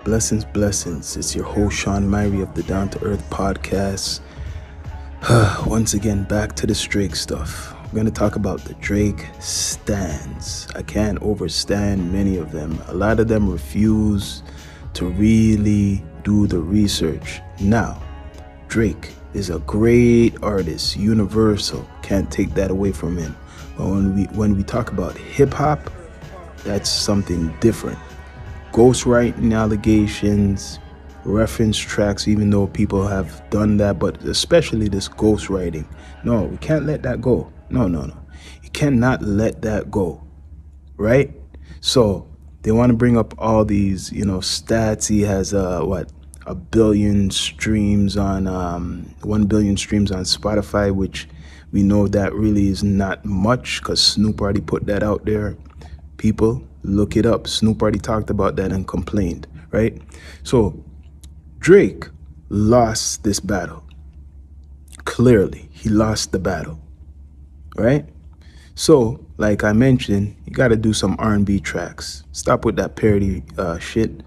Blessings, blessings. It's your host, Sean Myrie of the Down to Earth podcast. Once again, back to the Drake stuff. We're going to talk about the Drake STANS. I can't overstand many of them. A lot of them refuse to really do the research. Now, Drake is a great artist, universal. Can't take that away from him. But when we talk about hip hop, that's something different. Ghostwriting allegations, reference tracks, even though people have done that, but especially this ghostwriting. No, we can't let that go. No. You cannot let that go, right? So they want to bring up all these, stats. He has, 1 billion streams on, 1 billion streams on Spotify, which we know that really is not much because Snoop already put that out there. People, look it up. Snoop already talked about that and complained, right? So Drake lost this battle. Clearly, he lost the battle, right? So, like I mentioned, you got to do some R&B tracks. Stop with that parody shit.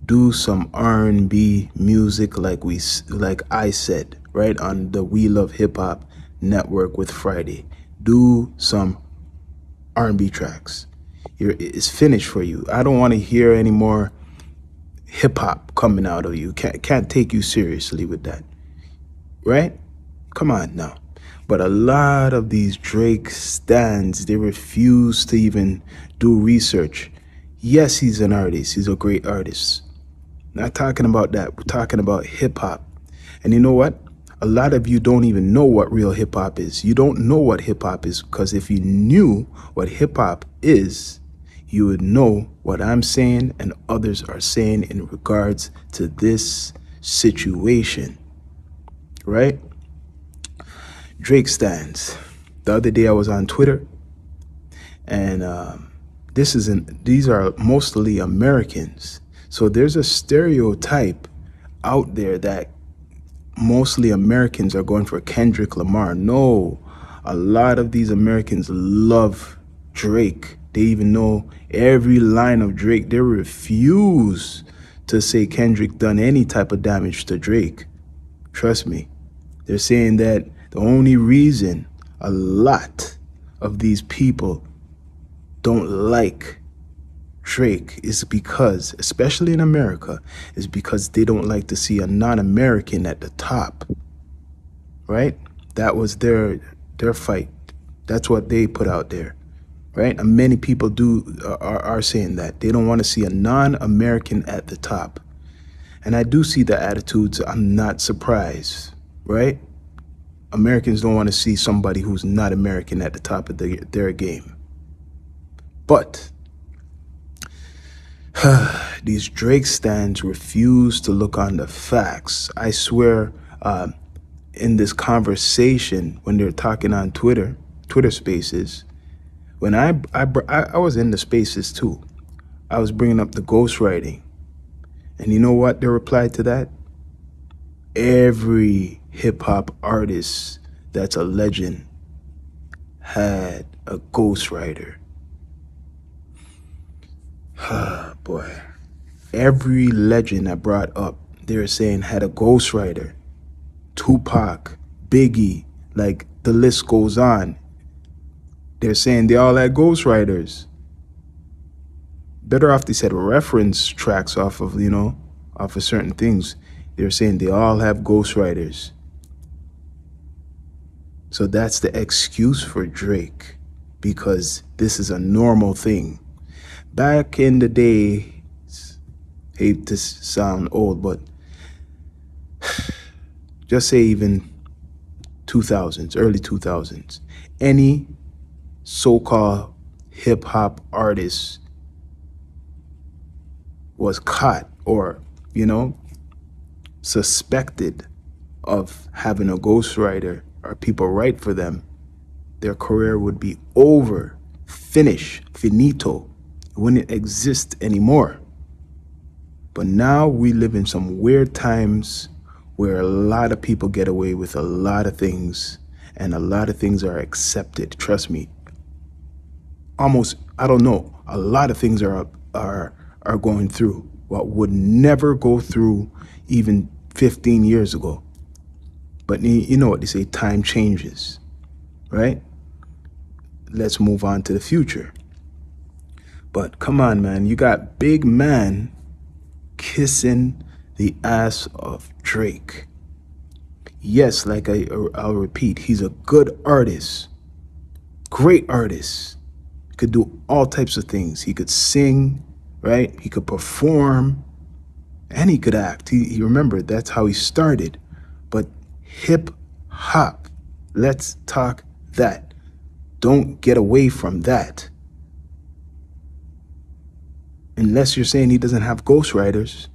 Do some R&B music like I said, right, on the We Love Hip Hop network with Friday. Do some R&B tracks. It's finished for you. I don't want to hear any more hip hop coming out of you. Can't take you seriously with that, right? Come on now. But a lot of these Drake stans, they refuse to even do research. Yes, he's an artist. He's a great artist. Not talking about that. We're talking about hip hop. And you know what? A lot of you don't even know what real hip hop is. You don't know what hip hop is, because if you knew what hip hop is, you would know what I'm saying and others are saying in regards to this situation, right? Drake stands. The other day I was on Twitter, and these are mostly Americans. So there's a stereotype out there that mostly Americans are going for Kendrick Lamar. No, a lot of these Americans love Drake. They even know every line of Drake. They refuse to say Kendrick done any type of damage to Drake. Trust me. They're saying that the only reason a lot of these people don't like Drake is because, especially in America, is because they don't like to see a non-American at the top, right? That was their fight. That's what they put out there, right? And many people are saying that they don't want to see a non-American at the top. And I do see the attitudes. I'm not surprised, right? Americans don't want to see somebody who's not American at the top of their game. But these Drake stans refuse to look on the facts. I swear, in this conversation, when they're talking on Twitter Spaces, when I was in the Spaces too, I was bringing up the ghostwriting, and you know what? They replied to that. Every hip hop artist that's a legend had a ghostwriter. Boy, every legend I brought up, they're saying had a ghostwriter. Tupac, Biggie, like the list goes on. They're saying they all had ghostwriters. Better off they said reference tracks off of certain things. They're saying they all have ghostwriters. So that's the excuse for Drake, because this is a normal thing. Back in the day, hate to sound old, but just say even 2000s, early 2000s, any so-called hip-hop artist was caught or, suspected of having a ghostwriter or people write for them, their career would be over, finito. It wouldn't exist anymore. But now we live in some weird times where a lot of people get away with a lot of things, and a lot of things are accepted. Trust me. A lot of things are going through what would never go through even 15 years ago. But you know what they say, time changes, right? Let's move on to the future. But come on, man, you got big man kissing the ass of Drake. Yes, like I'll repeat, he's a good artist, great artist. He could do all types of things. He could sing, right? He could perform, and he could act. He remembered that's how he started. But hip hop, let's talk that. Don't get away from that. Unless you're saying he doesn't have ghostwriters.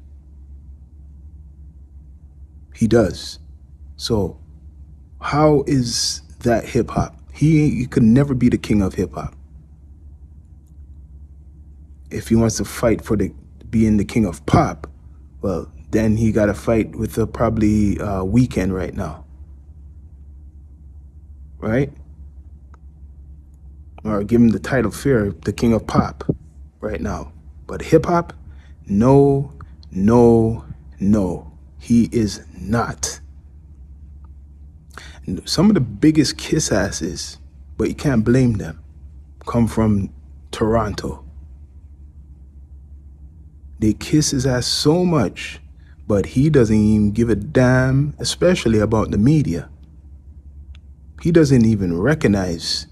He does. So how is that hip hop? He could never be the king of hip hop. If he wants to fight for being the king of pop, well, then he got to fight with probably Weeknd right now, right? Or give him the title Fear, the king of pop right now. But hip hop, no, no, no, he is not. Some of the biggest kiss asses, but you can't blame them, come from Toronto. They kiss his ass so much, but he doesn't even give a damn, especially about the media. He doesn't even recognize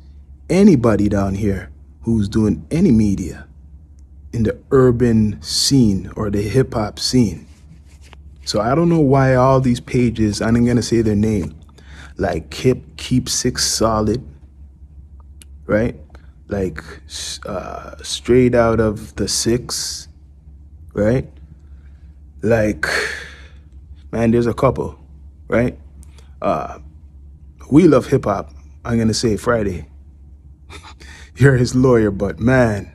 anybody down here who's doing any media in the urban scene or the hip hop scene. So I don't know why all these pages, I'm gonna say their name, like Keep Six Solid, right? Like Straight Out of the Six, right? Like, man, there's a couple, right? We Love Hip Hop, I'm gonna say Friday. You're his lawyer, but man,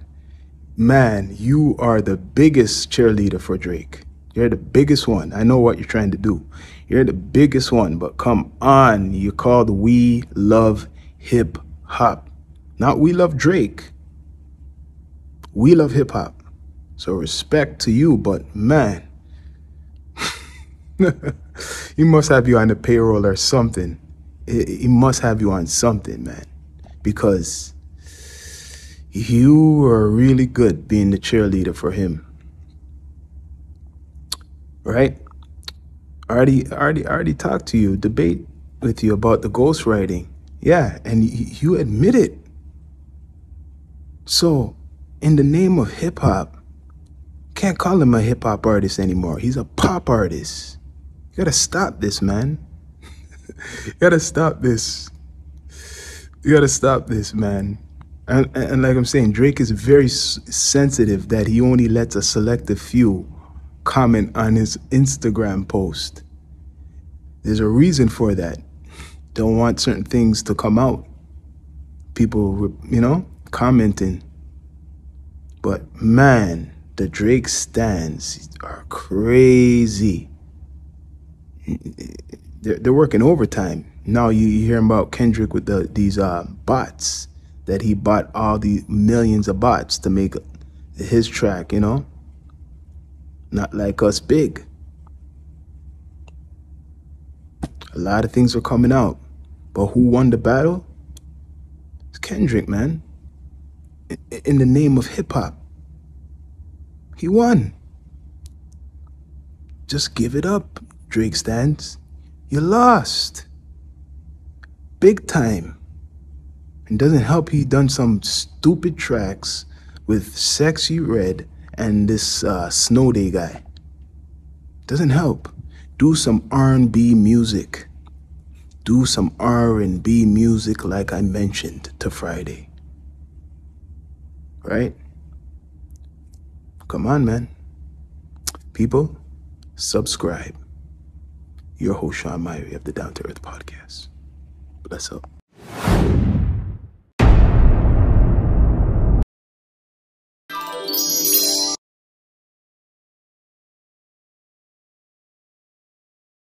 you are the biggest cheerleader for Drake. You're the biggest one. I know what you're trying to do. You're the biggest one, but come on. You're called We Love Hip Hop. Not We Love Drake. We Love Hip Hop. So respect to you, but man, he must have you on the payroll or something. He must have you on something, man, because you are really good being the cheerleader for him, right? I already talked to you, debate with you about the ghostwriting. Yeah, and you admit it. So, in the name of hip hop, can't call him a hip hop artist anymore. He's a pop artist. You gotta stop this, man. You gotta stop this. You gotta stop this, man. And like I'm saying, Drake is very sensitive that he only lets a selective few comment on his Instagram post. There's a reason for that. Don't want certain things to come out. People, commenting. But man, the Drake stans are crazy. They're working overtime. Now you hear about Kendrick with these bots, that he bought all the millions of bots to make his track, Not like us big. A lot of things are coming out. But who won the battle? It's Kendrick, man. In the name of hip hop. He won. Just give it up, Drake stans. You lost. Big time. It doesn't help he done some stupid tracks with Sexy Red and this Snow Day guy. Doesn't help. Do some R&B music. Do some R&B music like I mentioned to Friday. Right? Come on, man. People, subscribe. Your host, Sean Myrie of the Down to Earth Podcast. Bless up.